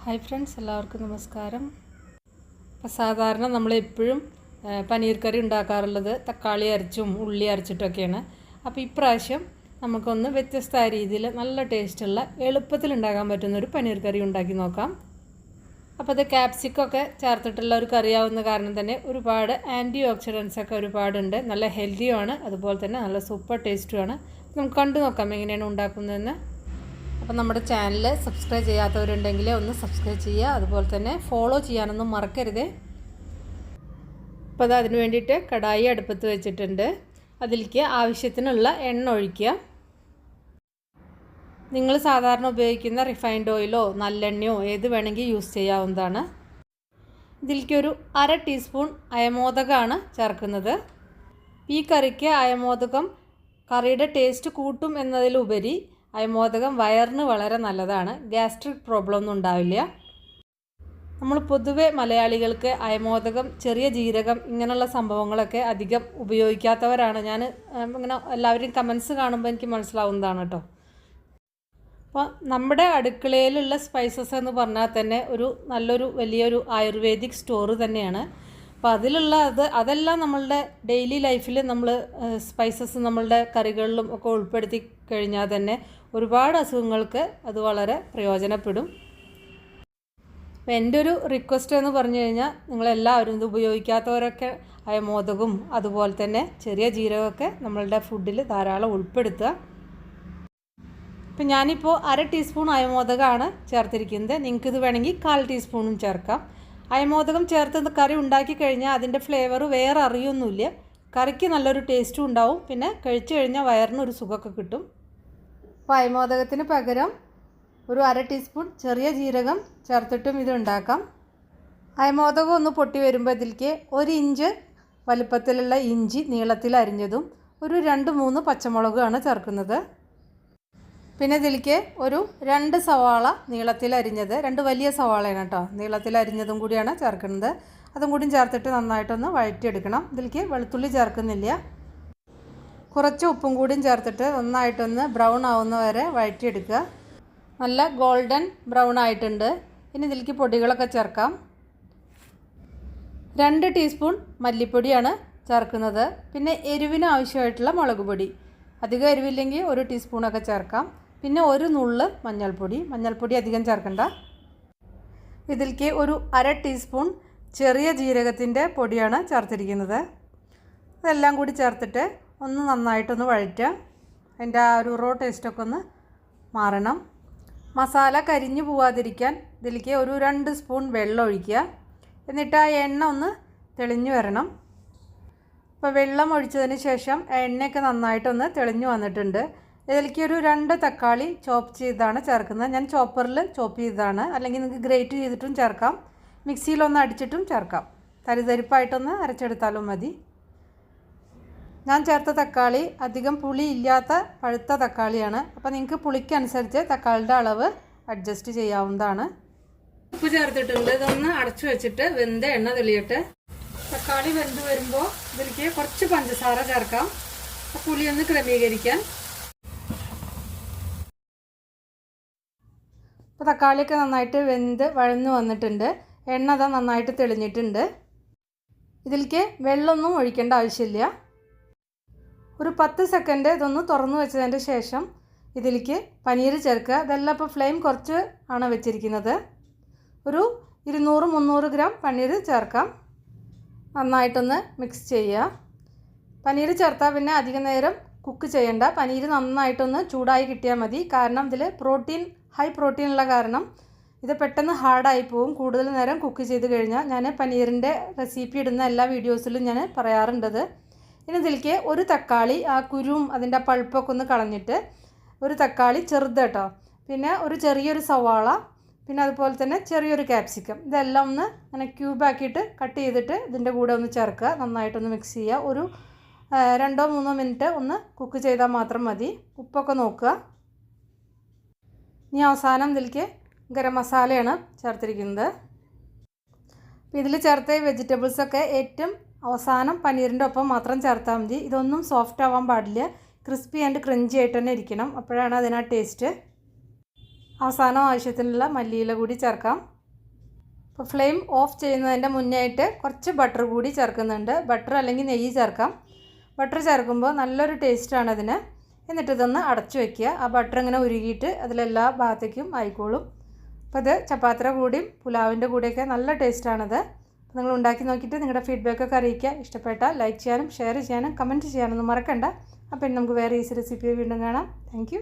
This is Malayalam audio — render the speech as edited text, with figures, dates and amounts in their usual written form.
ഹായ് ഫ്രണ്ട്സ്, എല്ലാവർക്കും നമസ്കാരം. അപ്പോൾ സാധാരണ നമ്മളെപ്പോഴും പനീർ കറി ഉണ്ടാക്കാറുള്ളത് തക്കാളി അരച്ചും ഉള്ളി അരച്ചിട്ടൊക്കെയാണ്. അപ്പോൾ ഇപ്രാവശ്യം നമുക്കൊന്ന് വ്യത്യസ്തമായ രീതിയിൽ നല്ല ടേസ്റ്റുള്ള എളുപ്പത്തിൽ ഉണ്ടാക്കാൻ പറ്റുന്നൊരു പനീർ കറി ഉണ്ടാക്കി നോക്കാം. അപ്പോൾ അത് ക്യാപ്സിക്കൊക്കെ ചേർത്തിട്ടുള്ള ഒരു കറിയാവുന്ന കാരണം തന്നെ ഒരുപാട് ആൻറ്റി ഓക്സിഡൻസ് ഒക്കെ ഒരുപാടുണ്ട്. നല്ല ഹെൽത്തിയുമാണ്, അതുപോലെ തന്നെ നല്ല സൂപ്പർ ടേസ്റ്റുമാണ്. നമുക്ക് കണ്ടു നോക്കാം എങ്ങനെയാണ് ഉണ്ടാക്കുന്നതെന്ന്. അപ്പോൾ നമ്മുടെ ചാനൽ സബ്സ്ക്രൈബ് ചെയ്യാത്തവരുണ്ടെങ്കിൽ ഒന്ന് സബ്സ്ക്രൈബ് ചെയ്യുക, അതുപോലെ തന്നെ ഫോളോ ചെയ്യാനൊന്നും മറക്കരുത്. അപ്പോൾ അത് അതിന് വേണ്ടിയിട്ട് കടായി അടുപ്പത്ത് വെച്ചിട്ടുണ്ട്. അതിലേക്ക് ആവശ്യത്തിനുള്ള എണ്ണ ഒഴിക്കുക. നിങ്ങൾ സാധാരണ ഉപയോഗിക്കുന്ന റിഫൈൻഡ് ഓയിലോ നല്ലെണ്ണയോ ഏത് വേണമെങ്കിൽ യൂസ് ചെയ്യാവുന്നതാണ്. ഇതിലേക്കൊരു 1/2 ടീസ്പൂൺ അയമോദകമാണ് ചേർക്കുന്നത്. ഈ കറിക്ക് അയമോദകം കറിയുടെ ടേസ്റ്റ് കൂട്ടും എന്നതിലുപരി അയമോദകം വയറിന് വളരെ നല്ലതാണ്. ഗ്യാസ്ട്രിക് പ്രോബ്ലം ഒന്നും ഉണ്ടാവില്ല. നമ്മൾ പൊതുവെ മലയാളികൾക്ക് അയമോദകം, ചെറിയ ജീരകം ഇങ്ങനെയുള്ള സംഭവങ്ങളൊക്കെ അധികം ഉപയോഗിക്കാത്തവരാണ്. ഞാൻ ഇങ്ങനെ എല്ലാവരും കമൻസ് കാണുമ്പോൾ എനിക്ക് മനസ്സിലാവുന്നതാണ് കേട്ടോ. അപ്പോൾ നമ്മുടെ അടുക്കളയിലുള്ള സ്പൈസസ് എന്ന് പറഞ്ഞാൽ തന്നെ നല്ലൊരു വലിയൊരു ആയുർവേദിക് സ്റ്റോർ തന്നെയാണ്. അപ്പോൾ അതെല്ലാം നമ്മളുടെ ഡെയിലി ലൈഫിൽ നമ്മൾ സ്പൈസസ് നമ്മളുടെ കറികളിലും ഒക്കെ ഉൾപ്പെടുത്തി കഴിഞ്ഞാൽ തന്നെ ഒരുപാട് അസുഖങ്ങൾക്ക് അത് വളരെ പ്രയോജനപ്പെടും. അപ്പോൾ എൻ്റെ ഒരു റിക്വസ്റ്റ് എന്ന് പറഞ്ഞു കഴിഞ്ഞാൽ നിങ്ങളെല്ലാവരും ഇത് ഉപയോഗിക്കാത്തവരൊക്കെ അയമോദകവും അതുപോലെ തന്നെ ചെറിയ ജീരകമൊക്കെ നമ്മളുടെ ഫുഡിൽ ധാരാളം ഉൾപ്പെടുത്തുക. ഇപ്പം ഞാനിപ്പോൾ 1/2 ടീസ്പൂൺ അയമോദകമാണ് ചേർത്തിരിക്കുന്നത്. നിങ്ങൾക്കിത് വേണമെങ്കിൽ 1/4 ടീസ്പൂണും ചേർക്കാം. അയമോദകം ചേർത്ത് കറി ഉണ്ടാക്കി കഴിഞ്ഞാൽ അതിൻ്റെ ഫ്ലേവർ വേറെ അറിയൊന്നുമില്ല. കറിക്ക് നല്ലൊരു ടേസ്റ്റും ഉണ്ടാവും, പിന്നെ കഴിച്ചു കഴിഞ്ഞാൽ വയറിനൊരു സുഖമൊക്കെ കിട്ടും. അപ്പോൾ അയമോദകത്തിന് പകരം ഒരു 1/2 ടീസ്പൂൺ ചെറിയ ജീരകം ചേർത്തിട്ടും ഇത് ഉണ്ടാക്കാം. അയമോദകം ഒന്ന് പൊട്ടി വരുമ്പോൾ ഇതിലേക്ക് 1 ഇഞ്ച് വലുപ്പത്തിലുള്ള ഇഞ്ചി നീളത്തിൽ അരിഞ്ഞതും ഒരു 2-3 പച്ചമുളകാണ് ചേർക്കുന്നത്. പിന്നെ ഇതിലേക്ക് ഒരു 2 സവാള നീളത്തിൽ അരിഞ്ഞത്, 2 വലിയ സവാളയാണ് കേട്ടോ, നീളത്തിൽ അരിഞ്ഞതും കൂടിയാണ് ചേർക്കുന്നത്. അതും കൂടി ചേർത്തിട്ട് നന്നായിട്ടൊന്ന് വഴറ്റിയെടുക്കണം. ഇതിലേക്ക് വെളുത്തുള്ളി ചേർക്കുന്നില്ല. കുറച്ച് ഉപ്പും കൂടിയും ചേർത്തിട്ട് നന്നായിട്ടൊന്ന് ബ്രൗൺ ആവുന്ന വരെ വഴറ്റിയെടുക്കുക. നല്ല ഗോൾഡൻ ബ്രൗൺ ആയിട്ടുണ്ട്. ഇനി ഇതിലേക്ക് പൊടികളൊക്കെ ചേർക്കാം. 2 ടീസ്പൂൺ മല്ലിപ്പൊടിയാണ് ചേർക്കുന്നത്. പിന്നെ എരിവിന് ആവശ്യമായിട്ടുള്ള മുളക് പൊടി, അധികം എരിവില്ലെങ്കിൽ 1 ടീസ്പൂണൊക്കെ ചേർക്കാം. പിന്നെ 1 നുള്ള് മഞ്ഞൾപ്പൊടി അധികം ചേർക്കണ്ട. ഇതിലേക്ക് ഒരു 1/2 ടീസ്പൂൺ ചെറിയ ജീരകത്തിൻ്റെ പൊടിയാണ് ചേർത്തിരിക്കുന്നത്. ഇതെല്ലാം കൂടി ചേർത്തിട്ട് ഒന്ന് നന്നായിട്ടൊന്ന് വഴറ്റുക. അതിൻ്റെ ആ ഒരു റോ ടേസ്റ്റൊക്കെ ഒന്ന് മാറണം. മസാല കരിഞ്ഞു പോവാതിരിക്കാൻ ഇതിലേക്ക് ഒരു 2 സ്പൂൺ വെള്ളം ഒഴിക്കുക. എന്നിട്ട് ആ എണ്ണ ഒന്ന് തെളിഞ്ഞു വരണം. അപ്പോൾ വെള്ളം ഒഴിച്ചതിന് ശേഷം എണ്ണയൊക്കെ നന്നായിട്ടൊന്ന് തെളിഞ്ഞു വന്നിട്ടുണ്ട്. ഇതിലേക്ക് ഒരു 2 തക്കാളി ചോപ്പ് ചെയ്താണ് ചേർക്കുന്നത്. ഞാൻ ചോപ്പറിൽ ചോപ്പ് ചെയ്തതാണ്, അല്ലെങ്കിൽ നിങ്ങൾക്ക് ഗ്രേറ്റ് ചെയ്തിട്ടും ചേർക്കാം, മിക്സിയിലൊന്ന് അടിച്ചിട്ടും ചേർക്കാം. തരിതരിപ്പായിട്ടൊന്ന് അരച്ചെടുത്താലും മതി. ഞാൻ ചേർത്ത തക്കാളി അധികം പുളി ഇല്ലാത്ത പഴുത്ത തക്കാളിയാണ്. അപ്പോൾ നിങ്ങൾക്ക് പുളിക്കനുസരിച്ച് തക്കാളിയുടെ അളവ് അഡ്ജസ്റ്റ് ചെയ്യാവുന്നതാണ്. ഉപ്പ് ചേർത്തിട്ടുണ്ട്. ഇതൊന്ന് അടച്ചു വെച്ചിട്ട് വെന്ത എണ്ണ തെളിയട്ടെ. തക്കാളി വെന്ത് വരുമ്പോൾ ഇതിലേക്ക് കുറച്ച് പഞ്ചസാര ചേർക്കാം, പുളിയൊന്ന് ക്രമീകരിക്കാൻ. അപ്പോൾ തക്കാളിയൊക്കെ നന്നായിട്ട് വെന്ത് വഴന്നു വന്നിട്ടുണ്ട്. എണ്ണ അതാ നന്നായിട്ട് തെളിഞ്ഞിട്ടുണ്ട്. ഇതിലേക്ക് വെള്ളമൊന്നും ഒഴിക്കേണ്ട ആവശ്യമില്ല. ഒരു 10 സെക്കൻഡ് ഇതൊന്ന് തുറന്നു വെച്ചതിൻ്റെ ശേഷം ഇതിലേക്ക് പനീർ ചേർക്കുക. ഇതെല്ലാം ഇപ്പോൾ ഫ്ലെയിം കുറച്ച് ആണ് വെച്ചിരിക്കുന്നത്. ഒരു 200-300 ഗ്രാം പനീർ ചേർക്കാം. നന്നായിട്ടൊന്ന് മിക്സ് ചെയ്യുക. പനീർ ചേർത്താൽ പിന്നെ അധികം നേരം കുക്ക് ചെയ്യേണ്ട. പനീർ നന്നായിട്ടൊന്ന് ചൂടായി കിട്ടിയാൽ മതി. കാരണം ഇതിൽ ഹൈ പ്രോട്ടീൻ ഉള്ള കാരണം ഇത് പെട്ടെന്ന് ഹാർഡായി പോവും കൂടുതൽ നേരം കുക്ക് ചെയ്ത് കഴിഞ്ഞാൽ. ഞാൻ പനീറിൻ്റെ റെസിപ്പി ഇടുന്ന എല്ലാ വീഡിയോസിലും ഞാൻ പറയാറുണ്ടത്. ഇനി ഇതിലേക്ക് ഒരു തക്കാളി, ആ കുരുവും അതിൻ്റെ പൾപ്പൊക്കെ ഒന്ന് കളഞ്ഞിട്ട് ഒരു തക്കാളി ചെറുത് കേട്ടോ, പിന്നെ ഒരു ചെറിയൊരു സവാള, പിന്നെ അതുപോലെ തന്നെ ചെറിയൊരു ക്യാപ്സിക്കം, ഇതെല്ലാം ഒന്ന് അങ്ങനെ ക്യൂബാക്കിയിട്ട് കട്ട് ചെയ്തിട്ട് ഇതിൻ്റെ കൂടെ ഒന്ന് ചേർക്കുക. നന്നായിട്ടൊന്ന് മിക്സ് ചെയ്യുക. ഒരു 2-3 മിനിറ്റ് ഒന്ന് കുക്ക് ചെയ്താൽ മാത്രം മതി. ഉപ്പൊക്കെ നോക്കുക. ഇനി അവസാനം ഇതിലേക്ക് ഗരം മസാലയാണ് ചേർത്തിരിക്കുന്നത്. അപ്പോൾ ഇതിൽ ചേർത്ത വെജിറ്റബിൾസൊക്കെ ഏറ്റവും അവസാനം പനീറിൻ്റെ ഒപ്പം മാത്രം ചേർത്താൽ മതി. ഇതൊന്നും സോഫ്റ്റ് ആവാൻ പാടില്ല. ക്രിസ്പി ആൻഡ് ക്രഞ്ചി ആയിട്ട് തന്നെ ഇരിക്കണം. അപ്പോഴാണ് അതിനാ ടേസ്റ്റ്. അവസാനം ആവശ്യത്തിനുള്ള മല്ലിയില കൂടി ചേർക്കാം. അപ്പോൾ ഫ്ലെയിം ഓഫ് ചെയ്യുന്നതിൻ്റെ മുന്നായിട്ട് കുറച്ച് ബട്ടർ കൂടി ചേർക്കുന്നുണ്ട്. ബട്ടർ അല്ലെങ്കിൽ നെയ്യ് ചേർക്കാം. ബട്ടർ ചേർക്കുമ്പോൾ നല്ലൊരു ടേസ്റ്റാണ് അതിന്. എന്നിട്ട് ഇതൊന്ന് അടച്ചു വയ്ക്കുക. ആ ബട്ടർ ഇങ്ങനെ ഉരുകിയിട്ട് അതിലെല്ലാ ഭാഗത്തേക്കും ആയിക്കോളും. അപ്പോൾ ഇത് ചപ്പാത്തിയുടെ കൂടെയും പുലാവിൻ്റെ കൂടെയൊക്കെ നല്ല ടേസ്റ്റാണത്. നിങ്ങൾ ഉണ്ടാക്കി നോക്കിയിട്ട് നിങ്ങളുടെ ഫീഡ്ബാക്കൊക്കെ അറിയിക്കുക. ഇഷ്ടപ്പെട്ടാൽ ലൈക്ക് ചെയ്യാനും ഷെയർ ചെയ്യാനും കമൻറ്റ് ചെയ്യാനൊന്നും മറക്കണ്ട. അപ്പോൾ ഇനി നമുക്ക് വേറെ ഈസി റെസിപ്പി വീണ്ടും കാണാം. Thank you.